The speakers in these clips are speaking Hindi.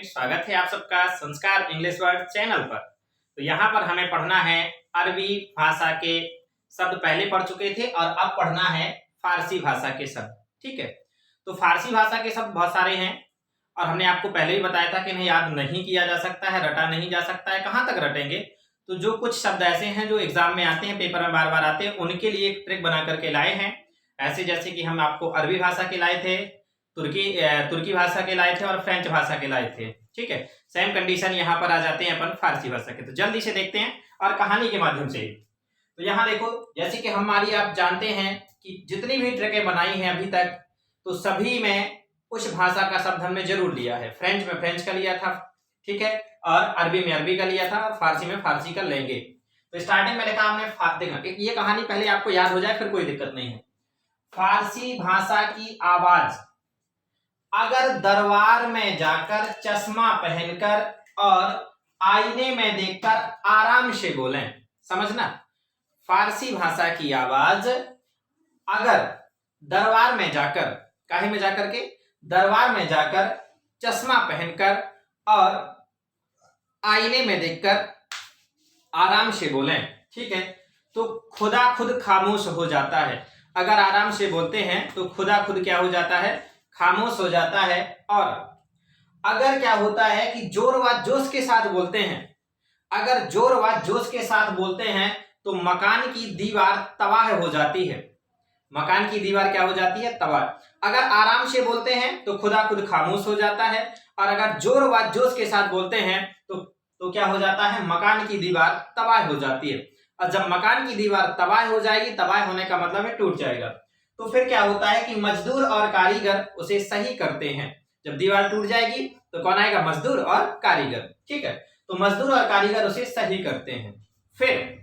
स्टूडेंट, स्वागत है आप सबका संस्कार इंग्लिश वर्ड चैनल पर। तो यहाँ पर हमें पढ़ना है अरबी भाषा के शब्द। पहले पढ़ चुके थे और अब पढ़ना है फारसी भाषा के शब्द। ठीक है, तो फारसी भाषा के शब्द बहुत सारे हैं और हमने आपको पहले भी बताया था कि इन्हें याद नहीं किया जा सकता है, रटा नहीं जा सकता है। कहाँ तक रटेंगे? तो जो कुछ शब्द ऐसे हैं जो एग्जाम में आते हैं, पेपर में बार बार आते हैं, उनके लिए एक ट्रिक बना करके लाए हैं। ऐसे जैसे कि हम आपको अरबी भाषा के लाए थे, तुर्की भाषा के लाए थे और फ्रेंच भाषा के लाए थे। ठीक है, सेम कंडीशन यहाँ पर आ जाते हैं अपन फारसी भाषा के। तो जल्दी से देखते हैं और कहानी के माध्यम से। तो यहाँ देखो, जैसे कि हमारी आप जानते हैं कि जितनी भी ट्रिकें बनाई हैं अभी तक, तो सभी में उस भाषा का शब्द हमने जरूर लिया है। फ्रेंच में फ्रेंच का लिया था, ठीक है, और अरबी में अरबी का लिया था और फारसी में फारसी का लेंगे। तो स्टार्टिंग में लिखा हमने देखा, ये कहानी पहले आपको याद हो जाए फिर कोई दिक्कत नहीं है। फारसी भाषा की आवाज अगर दरबार में जाकर चश्मा पहनकर और आईने में देखकर आराम से बोलें, समझना। फारसी भाषा की आवाज अगर दरबार में जाकर, काहे में जाकर के, दरबार में जाकर चश्मा पहनकर और आईने में देखकर आराम से बोलें, ठीक है, तो खुदा खुद खामोश हो जाता है। अगर आराम से बोलते हैं तो खुदा खुद क्या हो जाता है? खामोश हो जाता है। और अगर क्या होता है कि जोर व जोश के साथ बोलते हैं, अगर जोर व जोश के साथ बोलते हैं तो मकान की दीवार तबाह हो जाती है। मकान की दीवार क्या हो जाती है? तबाह। अगर आराम से बोलते हैं तो खुदा खुद खामोश हो जाता है, और अगर जोर व जोश के साथ बोलते हैं तो क्या हो जाता है? मकान की दीवार तबाह हो जाती है। और जब मकान की दीवार तबाह हो जाएगी, तबाह होने का मतलब है टूट जाएगा, तो फिर क्या होता है कि मजदूर और कारीगर उसे सही करते हैं। जब दीवार टूट जाएगी तो कौन आएगा? मजदूर और कारीगर। ठीक है, तो मजदूर और कारीगर उसे सही करते हैं। फिर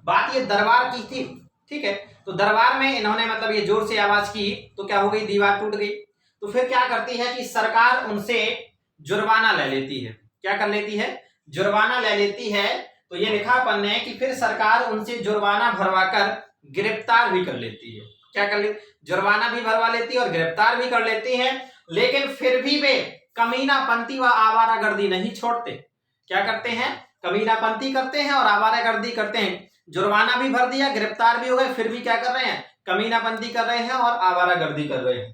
बात ये दरबार की थी, ठीक है, तो दरबार में इन्होंने मतलब ये जोर से आवाज की तो क्या हो गई? दीवार टूट गई। तो फिर क्या करती है कि सरकार उनसे जुर्माना ले लेती है। क्या कर लेती है? जुर्माना ले लेती है। तो ये लिखा अपन ने कि फिर सरकार उनसे जुर्माना भरवाकर गिरफ्तार भी कर लेती है। क्या कर ले? जुर्माना भी भरवा लेती है और गिरफ्तार भी कर लेती है। लेकिन फिर भी वे कमीनापंती व आवारागर्दी नहीं छोड़ते। क्या करते हैं? कमीनापंती करते हैं और आवारागर्दी करते हैं। जुर्माना भी भर दिया, गिरफ्तार भी हो गए, फिर भी क्या कर रहे हैं? कमीनापंती कर रहे हैं और आवारागर्दी कर रहे हैं।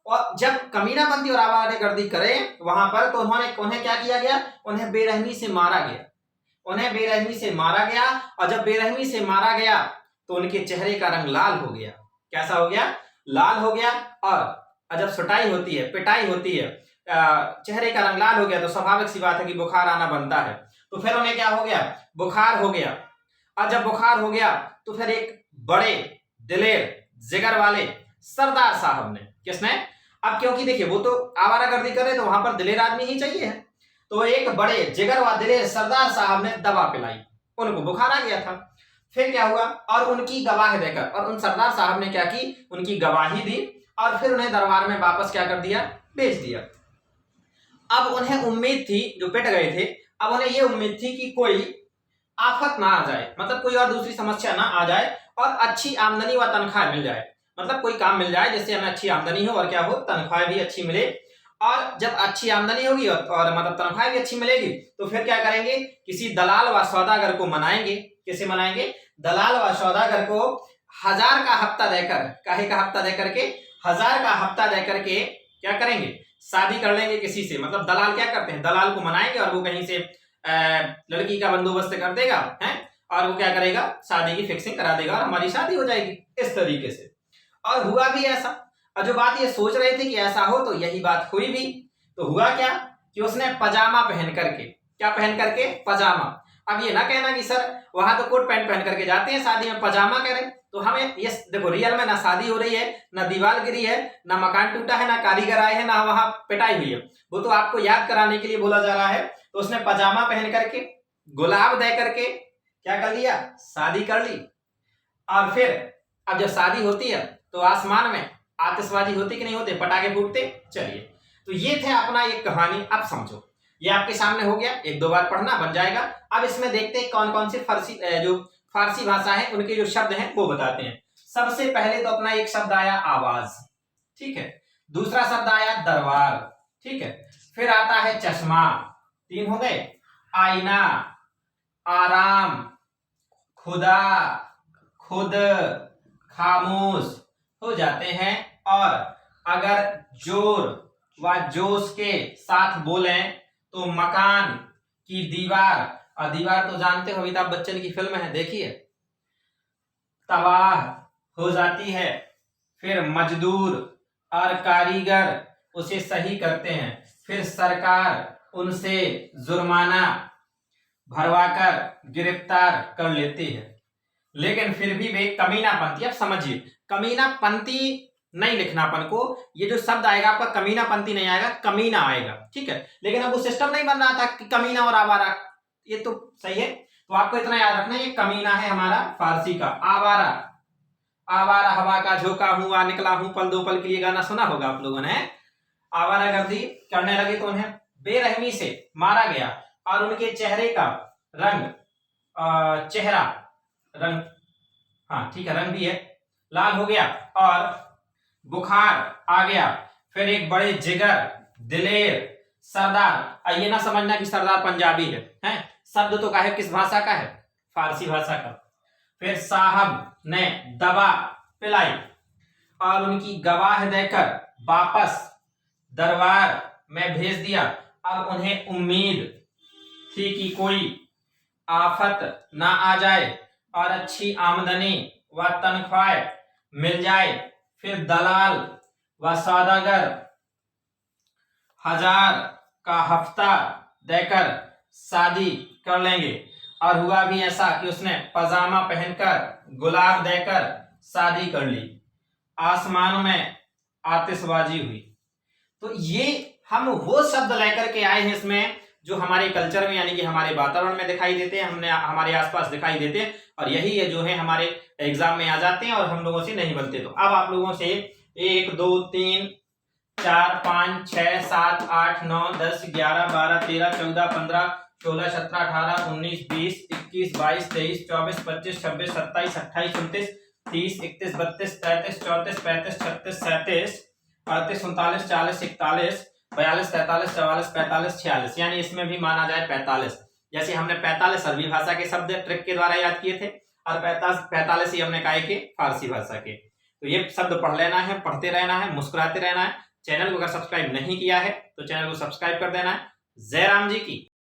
और जब कमीनापंती और आवारागर्दी करें वहां पर, तो उन्हें क्या किया गया? उन्हें बेरहमी से मारा गया। उन्हें बेरहमी से मारा गया, और जब बेरहमी से मारा गया तो उनके चेहरे का रंग लाल हो गया। कैसा हो गया? लाल हो गया। और जब सुटाई होती है, पिटाई होती है, चेहरे का रंग लाल हो गया, तो स्वाभाविक सी बात है कि बुखार आना बनता है। तो फिर उन्हें क्या हो गया? बुखार हो गया। और जब बुखार हो गया तो फिर एक बड़े दिलेर जिगर वाले सरदार साहब ने, किसने? अब क्योंकि देखिए वो तो आवारागर्दी कर रहे, तो वहां पर दिलेर आदमी ही चाहिए है, तो एक बड़े जिगर व दिलेर सरदार साहब ने दवा पिलाई, उनको बुखार आ गया था। फिर क्या हुआ? और उनकी गवाही देकर, और उन सरदार साहब ने क्या की? उनकी गवाही दी और फिर उन्हें दरबार में वापस क्या कर दिया? भेज दिया। अब उन्हें उम्मीद थी, जो पिट गए थे, अब उन्हें यह उम्मीद थी कि कोई आफत ना आ जाए, मतलब कोई और दूसरी समस्या ना आ जाए और अच्छी आमदनी व तनख्वाह मिल जाए। मतलब कोई काम मिल जाए जिससे हमें अच्छी आमदनी हो और क्या हो? तनख्वाह भी अच्छी मिले। और जब अच्छी आमदनी होगी और मतलब तनख्वाह भी अच्छी मिलेगी, तो फिर क्या करेंगे? किसी दलाल व सौदागर को मनाएंगे। किसे मनाएंगे? दलाल व सौदागर को 1000 का हफ्ता देकर, काहे का हफ्ता देकर के? 1000 का हफ्ता देकर के क्या करेंगे? शादी कर लेंगे किसी से। मतलब दलाल क्या करते हैं? दलाल को मनाएंगे और वो कहीं से लड़की का बंदोबस्त कर देगा है, और वो क्या करेगा? शादी की फिक्सिंग करा देगा और हमारी शादी हो जाएगी, इस तरीके से। और हुआ भी ऐसा। और जो बात ये सोच रहे थे कि ऐसा हो, तो यही बात हुई भी। तो हुआ क्या कि उसने पजामा पहन करके, क्या पहन करके? पजामा। अब ये ना कहना कि सर वहां तो कोट पैंट पहन करके जाते हैं, शादी में पजामा करें। तो हमें ये देखो, रियल में ना शादी हो रही है, ना दीवार गिरी है, ना मकान टूटा है, ना कारीगर आए हैं, ना वहां पिटाई हुई है। वो तो आपको याद कराने के लिए बोला जा रहा है। तो उसने पजामा पहन करके, गुलाब दे करके क्या कर लिया? शादी कर ली। और फिर अब जब शादी होती है तो आसमान में आतिशबाजी होती कि नहीं होती? पटाखे फूटते। चलिए, तो ये थे अपना एक कहानी। अब समझो, ये आपके सामने हो गया, 1-2 बार पढ़ना बन जाएगा। अब इसमें देखते हैं कौन कौन से जो फारसी भाषा है उनके जो शब्द हैं वो बताते हैं। सबसे पहले तो अपना एक शब्द आया आवाज, ठीक है। दूसरा शब्द आया दरबार, ठीक है। फिर आता है चश्मा, 3 हो गए। आईना, आराम, खुदा, खुद, खामोश हो जाते हैं। और अगर जोर व जोश के साथ बोलें तो मकान की दीवार, और दीवार तो जानते हो, अमिताभ बच्चन की फिल्म है, देखिए, तबाह हो जाती है। फिर मजदूर और कारीगर उसे सही करते हैं। फिर सरकार उनसे जुर्माना भरवाकर गिरफ्तार कर लेती है। लेकिन फिर भी वे कमीनापंथी, अब समझिए, कमीनापंथी नहीं लिखना अपन को, ये जो शब्द आएगा आपका कमीनापंथी नहीं आएगा, कमीना आएगा, ठीक है। लेकिन अब वो सिस्टम नहीं बन रहा था कि कमीना और आवारा, ये तो सही है। तो आपको इतना याद रखना, ये कमीना है हमारा फारसी का। आवारा, आवारा हवा का झोंका हूं, आ निकला हूं पल दो पल के लिए, गाना सुना होगा आप लोगों ने। आवारागर्दी करने लगे तो उन्हें बेरहमी से मारा गया और उनके चेहरे का रंग, चेहरा रंग, हाँ ठीक है, रंग भी है, लाल हो गया और बुखार आ गया। फिर एक बड़े जिगर, दिलेर, सरदार, ये ना समझना कि सरदार पंजाबी है, शब्द तो का है, किस भाषा का है, फारसी भाषा का। फिर साहब ने दवा पिलाई और उनकी गवाह देकर वापस दरबार में भेज दिया। अब उन्हें उम्मीद थी कि कोई आफत ना आ जाए और अच्छी आमदनी व तनख्वाह मिल जाए। फिर दलाल व सौदागर 1000 का हफ्ता देकर शादी कर लेंगे। और हुआ भी ऐसा कि उसने पजामा पहनकर गुलाब देकर शादी कर ली। आसमान में आतिशबाजी हुई। तो ये हम वो शब्द लेकर के आए हैं इसमें जो हमारे कल्चर में, यानी कि हमारे वातावरण में दिखाई देते हैं, हमने हमारे आसपास दिखाई देते हैं, और यही है जो है हमारे एग्जाम में आ जाते हैं और हम लोगों से नहीं बनते। तो अब आप लोगों से 1 2 3 4 5 6 7 8 9 10 11 12 13 14 15 16 17 18 19 20 21 22 23 24 25 26 27 28 29 30 31 32 33 34 35 36 37 38 39 40 41 42 43 44 45 46, यानी इसमें भी माना जाए 45। जैसे हमने 45 अरबी भाषा के शब्द ट्रिक के द्वारा याद किए थे और 45 ही हमने कहा कि फारसी भाषा के। तो ये शब्द पढ़ लेना है, पढ़ते रहना है, मुस्कुराते रहना है। चैनल को अगर सब्सक्राइब नहीं किया है तो चैनल को सब्सक्राइब कर देना है। जय राम जी की।